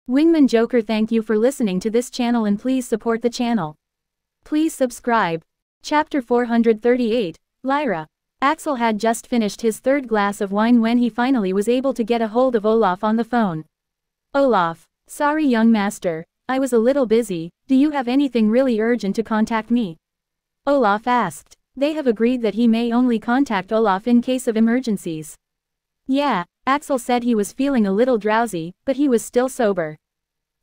Wingman Joker, thank you for listening to this channel and please support the channel. Please subscribe. Chapter 438, Lyra. Axel had just finished his third glass of wine when he finally was able to get a hold of Olaf on the phone. Olaf. Sorry young master, I was a little busy, do you have anything really urgent to contact me? Olaf asked. They have agreed that he may only contact Olaf in case of emergencies. Yeah, Axel said he was feeling a little drowsy, but he was still sober.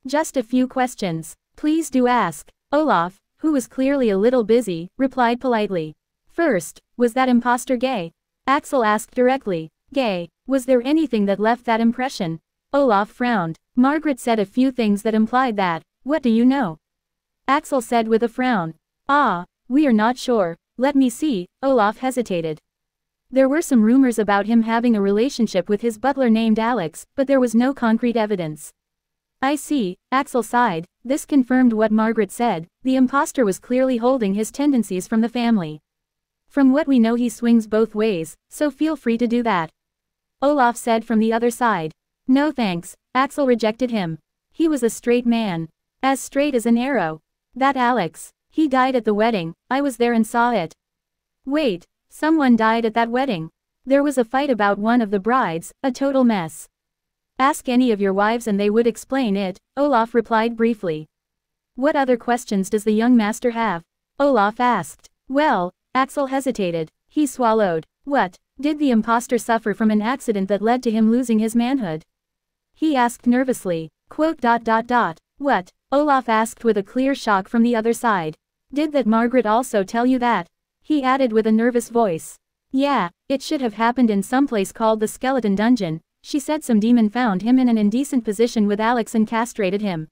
Just a few questions. Please do ask. Olaf, who was clearly a little busy, replied politely. First, was that imposter gay? Axel asked directly. Gay, was there anything that left that impression? Olaf frowned. Margaret said a few things that implied that. What do you know? Axel said with a frown. We are not sure, let me see. Olaf hesitated. There were some rumors about him having a relationship with his butler named Alex, but there was no concrete evidence. I see, Axel sighed. This confirmed what Margaret said, the imposter was clearly holding his tendencies from the family. From what we know he swings both ways, so feel free to do that. Olaf said from the other side. No thanks, Axel rejected him. He was a straight man. As straight as an arrow. That Alex. He died at the wedding, I was there and saw it. Wait, someone died at that wedding. There was a fight about one of the brides, a total mess. Ask any of your wives and they would explain it, Olaf replied briefly. What other questions does the young master have? Olaf asked. Well, Axel hesitated. He swallowed. What, did the imposter suffer from an accident that led to him losing his manhood? He asked nervously. What? Olaf asked with a clear shock from the other side. Did that Margaret also tell you that? He added with a nervous voice. Yeah, it should have happened in some place called the Skeleton Dungeon. She said some demon found him in an indecent position with Alex and castrated him.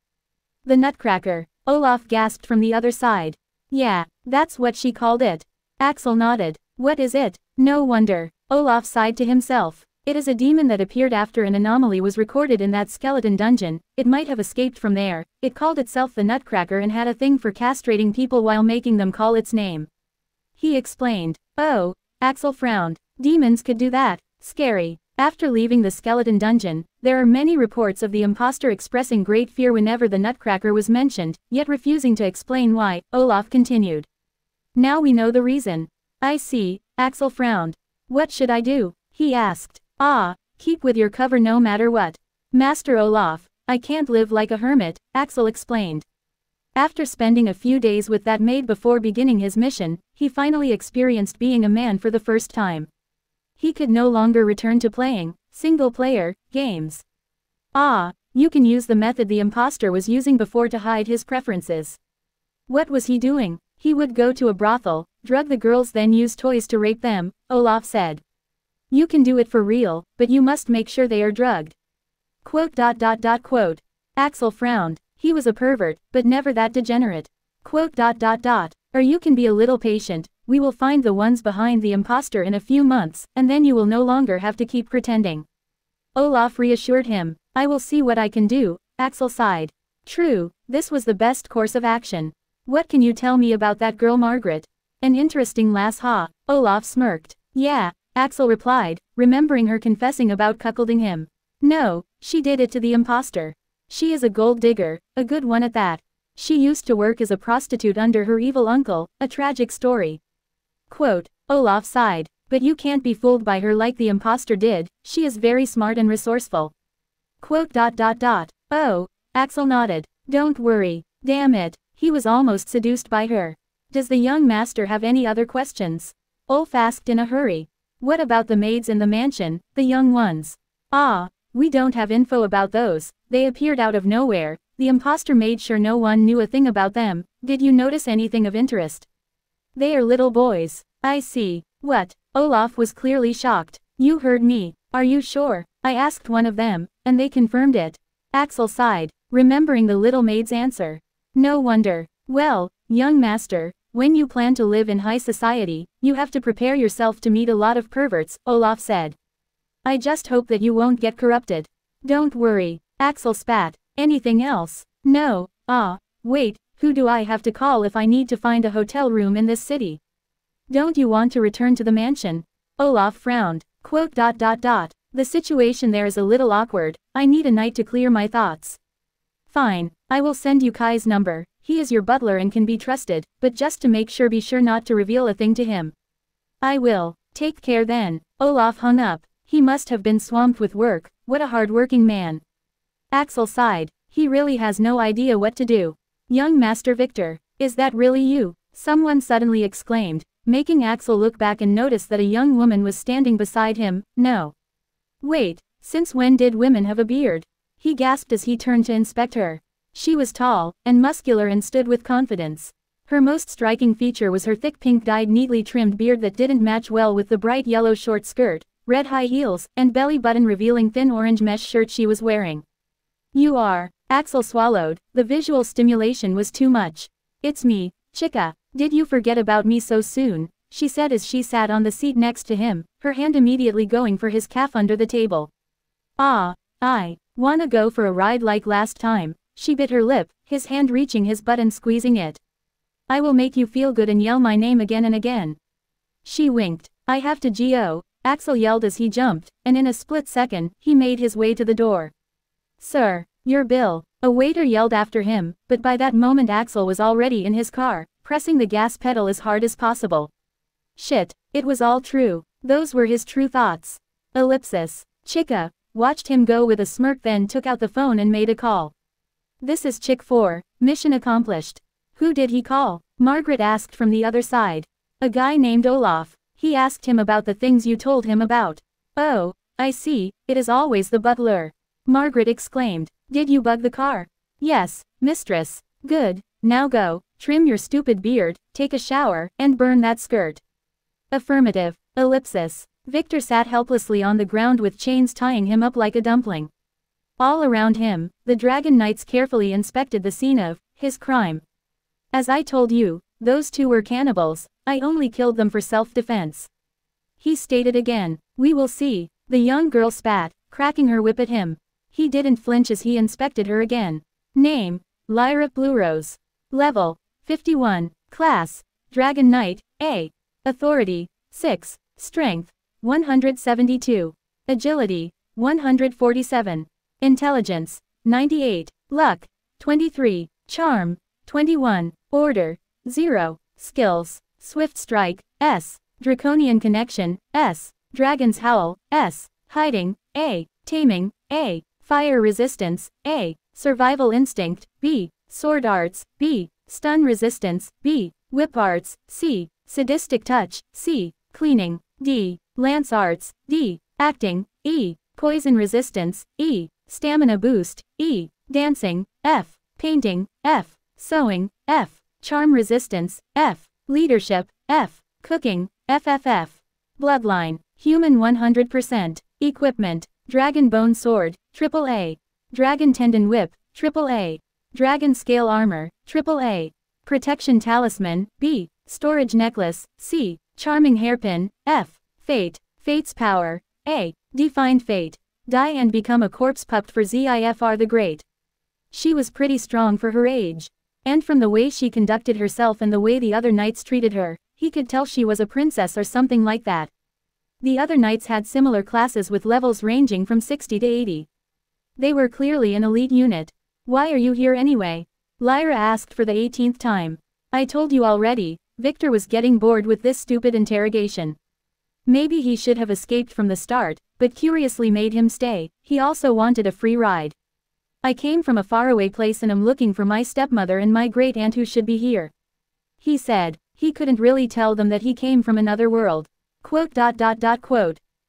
The Nutcracker. Olaf gasped from the other side. Yeah, that's what she called it. Axel nodded. What is it? No wonder. Olaf sighed to himself. It is a demon that appeared after an anomaly was recorded in that skeleton dungeon. It might have escaped from there. It called itself the Nutcracker and had a thing for castrating people while making them call its name. He explained. Oh, Axel frowned. Demons could do that. Scary. After leaving the skeleton dungeon, there are many reports of the imposter expressing great fear whenever the Nutcracker was mentioned, yet refusing to explain why. Olaf continued. Now we know the reason. I see, Axel frowned. What should I do? He asked. Keep with your cover no matter what. Master Olaf, I can't live like a hermit, Axel explained. After spending a few days with that maid before beginning his mission, he finally experienced being a man for the first time. He could no longer return to playing single-player games. You can use the method the imposter was using before to hide his preferences. What was he doing? He would go to a brothel, drug the girls then use toys to rape them, Olaf said. You can do it for real, but you must make sure they are drugged. Axel frowned. He was a pervert, but never that degenerate. Or you can be a little patient, we will find the ones behind the imposter in a few months, and then you will no longer have to keep pretending. Olaf reassured him. I will see what I can do, Axel sighed. True, this was the best course of action. What can you tell me about that girl Margaret? An interesting lass Olaf smirked. Yeah, Axel replied, remembering her confessing about cuckolding him. No, she did it to the imposter. She is a gold digger, a good one at that. She used to work as a prostitute under her evil uncle, a tragic story. Olaf sighed. But you can't be fooled by her like the imposter did, she is very smart and resourceful. Oh, Axel nodded. Don't worry, damn it, he was almost seduced by her. Does the young master have any other questions? Ulf asked in a hurry. What about the maids in the mansion, the young ones? We don't have info about those, they appeared out of nowhere, the imposter made sure no one knew a thing about them. Did you notice anything of interest? They are little boys. I see. What? Olaf was clearly shocked. You heard me. Are you sure? I asked one of them, and they confirmed it. Axel sighed, remembering the little maid's answer. No wonder. Well, young master, when you plan to live in high society, you have to prepare yourself to meet a lot of perverts, Olaf said. I just hope that you won't get corrupted. Don't worry, Axel spat. Anything else? No. Wait, who do I have to call if I need to find a hotel room in this city? Don't you want to return to the mansion? Olaf frowned. The situation there is a little awkward, I need a night to clear my thoughts. Fine, I will send you Kai's number, he is your butler and can be trusted, but just to make sure be sure not to reveal a thing to him. I will. Take care then. Olaf hung up. He must have been swamped with work, what a hard-working man. Axel sighed. He really has no idea what to do. Young Master Victor, is that really you? Someone suddenly exclaimed, making Axel look back and notice that a young woman was standing beside him. No. Wait, since when did women have a beard? He gasped as he turned to inspect her. She was tall, and muscular and stood with confidence. Her most striking feature was her thick pink-dyed neatly trimmed beard that didn't match well with the bright yellow short skirt, red high heels, and belly button revealing thin orange mesh shirt she was wearing. You are. Axel swallowed, the visual stimulation was too much. It's me, Chica, did you forget about me so soon? She said as she sat on the seat next to him, her hand immediately going for his calf under the table. Ah, I wanna go for a ride like last time. She bit her lip, his hand reaching his butt and squeezing it. I will make you feel good and yell my name again and again. She winked. I have to go, Axel yelled as he jumped, and in a split second, he made his way to the door. Sir, your bill, a waiter yelled after him, but by that moment Axel was already in his car, pressing the gas pedal as hard as possible. Shit, it was all true. Those were his true thoughts. Ellipsis. Chica watched him go with a smirk, then took out the phone and made a call. This is Chick 4, mission accomplished. Who did he call? Margaret asked from the other side. A guy named Olaf. He asked him about the things you told him about. Oh, I see, it is always the butler. Margaret exclaimed. Did you bug the car? Yes, mistress. Good, now go, trim your stupid beard, take a shower, and burn that skirt. Affirmative. Ellipsis. Victor sat helplessly on the ground with chains tying him up like a dumpling. All around him, the dragon knights carefully inspected the scene of his crime. As I told you, those two were cannibals, I only killed them for self-defense. He stated again. We will see. The young girl spat, cracking her whip at him. He didn't flinch as he inspected her again. Name, Lyra Bluerose. Level, 51. Class, Dragon Knight, A. Authority, 6. Strength, 172. Agility, 147. Intelligence, 98. Luck, 23. Charm, 21. Order, 0. Skills, Swift Strike, S. Draconian Connection, S. Dragon's Howl, S. Hiding, A. Taming, A. Fire Resistance, A. Survival Instinct, B. Sword Arts, B. Stun Resistance, B. Whip Arts, C. Sadistic Touch, C. Cleaning, D. Lance Arts, D. Acting, E. Poison Resistance, E. Stamina Boost, E. Dancing, F. Painting, F. Sewing, F. Charm Resistance, F. Leadership, F. Cooking, FFF. Bloodline, Human 100%. Equipment, Dragon Bone Sword, AAA. Dragon Tendon Whip, AAA. Dragon Scale Armor, AAA. Protection Talisman, B. Storage Necklace, C. Charming Hairpin, F. Fate, Fate's Power, A. Defined Fate. Die and become a corpse pupped for Zifr the Great. She was pretty strong for her age. And from the way she conducted herself and the way the other knights treated her, he could tell she was a princess or something like that. The other knights had similar classes with levels ranging from 60 to 80. They were clearly an elite unit. Why are you here anyway? Lyra asked for the 18th time. I told you already. Victor was getting bored with this stupid interrogation. Maybe he should have escaped from the start, but curiously made him stay. He also wanted a free ride. I came from a faraway place and am looking for my stepmother and my great-aunt who should be here. He said. He couldn't really tell them that he came from another world. Quote.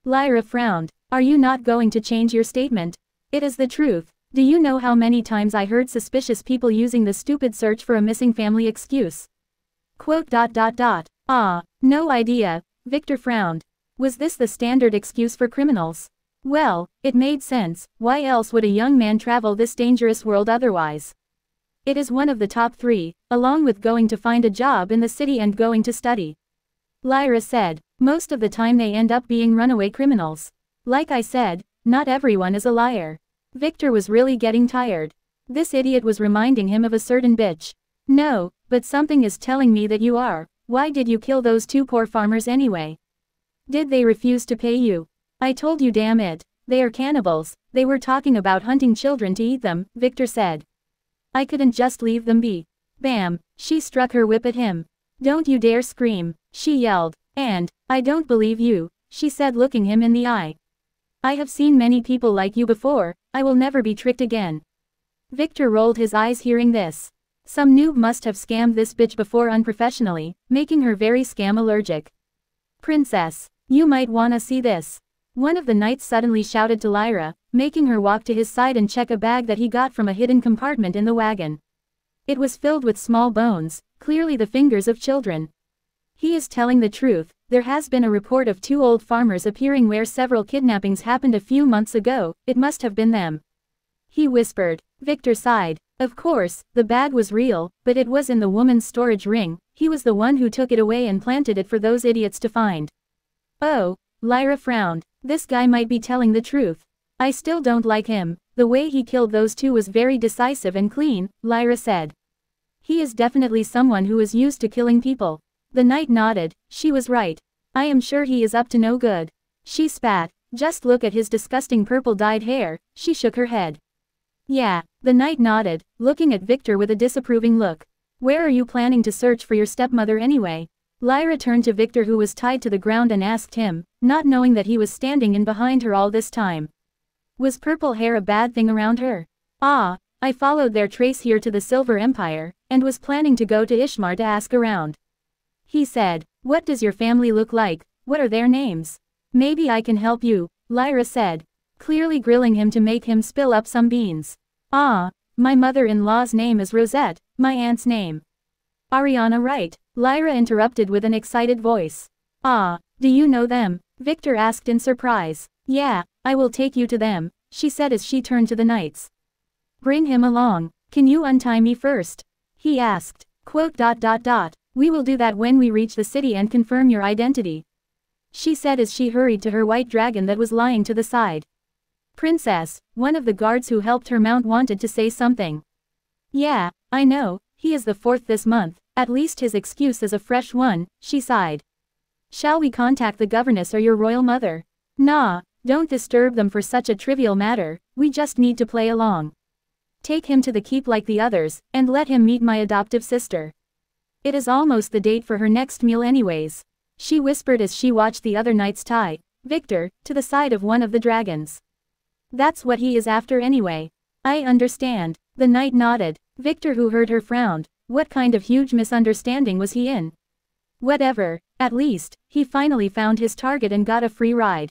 Lyra frowned. Are you not going to change your statement? It is the truth. Do you know how many times I heard suspicious people using the stupid search for a missing family excuse? Quote. Ah, no idea. Victor frowned. Was this the standard excuse for criminals? Well, it made sense. Why else would a young man travel this dangerous world otherwise? It is one of the top 3, along with going to find a job in the city and going to study. Lyra said. Most of the time they end up being runaway criminals. Like I said, not everyone is a liar. Victor was really getting tired. This idiot was reminding him of a certain bitch. No, but something is telling me that you are. Why did you kill those 2 poor farmers anyway? Did they refuse to pay you? I told you, damn it. They are cannibals. They were talking about hunting children to eat them, Victor said. I couldn't just leave them be. Bam! She struck her whip at him. Don't you dare scream, she yelled. And, I don't believe you, she said looking him in the eye. I have seen many people like you before, I will never be tricked again. Victor rolled his eyes hearing this. Some noob must have scammed this bitch before unprofessionally, making her very scam allergic. Princess, you might wanna see this. One of the knights suddenly shouted to Lyra, making her walk to his side and check a bag that he got from a hidden compartment in the wagon. It was filled with small bones, clearly the fingers of children. He is telling the truth, there has been a report of 2 old farmers appearing where several kidnappings happened a few months ago, it must have been them. He whispered. Victor sighed. Of course, the bag was real, but it was in the woman's storage ring, he was the one who took it away and planted it for those idiots to find. Oh, Lyra frowned. This guy might be telling the truth. I still don't like him, the way he killed those 2 was very decisive and clean, Lyra said. He is definitely someone who is used to killing people. The knight nodded, she was right. I am sure he is up to no good. She spat. Just look at his disgusting purple-dyed hair, she shook her head. Yeah, the knight nodded, looking at Victor with a disapproving look. Where are you planning to search for your stepmother anyway? Lyra turned to Victor who was tied to the ground and asked him, not knowing that he was standing in behind her all this time. Was purple hair a bad thing around her? Ah, I followed their trace here to the Silver Empire, and was planning to go to Ishmar to ask around. He said, what does your family look like, what are their names? Maybe I can help you, Lyra said, clearly grilling him to make him spill up some beans. Ah, my mother-in-law's name is Rosette, my aunt's name. Ariana right, Lyra interrupted with an excited voice. Ah, do you know them? Victor asked in surprise. Yeah, I will take you to them, she said as she turned to the knights. Bring him along, can you untie me first? He asked. We will do that when we reach the city and confirm your identity. She said as she hurried to her white dragon that was lying to the side. Princess, one of the guards who helped her mount wanted to say something. Yeah, I know, he is the 4th this month, at least his excuse is a fresh one, she sighed. Shall we contact the governess or your royal mother? Nah, don't disturb them for such a trivial matter, we just need to play along. Take him to the keep like the others, and let him meet my adoptive sister. It is almost the date for her next meal anyways. She whispered as she watched the other knights tie Victor to the side of one of the dragons. That's what he is after anyway. I understand. The knight nodded. Victor, who heard her, frowned. What kind of huge misunderstanding was he in? Whatever, at least, he finally found his target and got a free ride.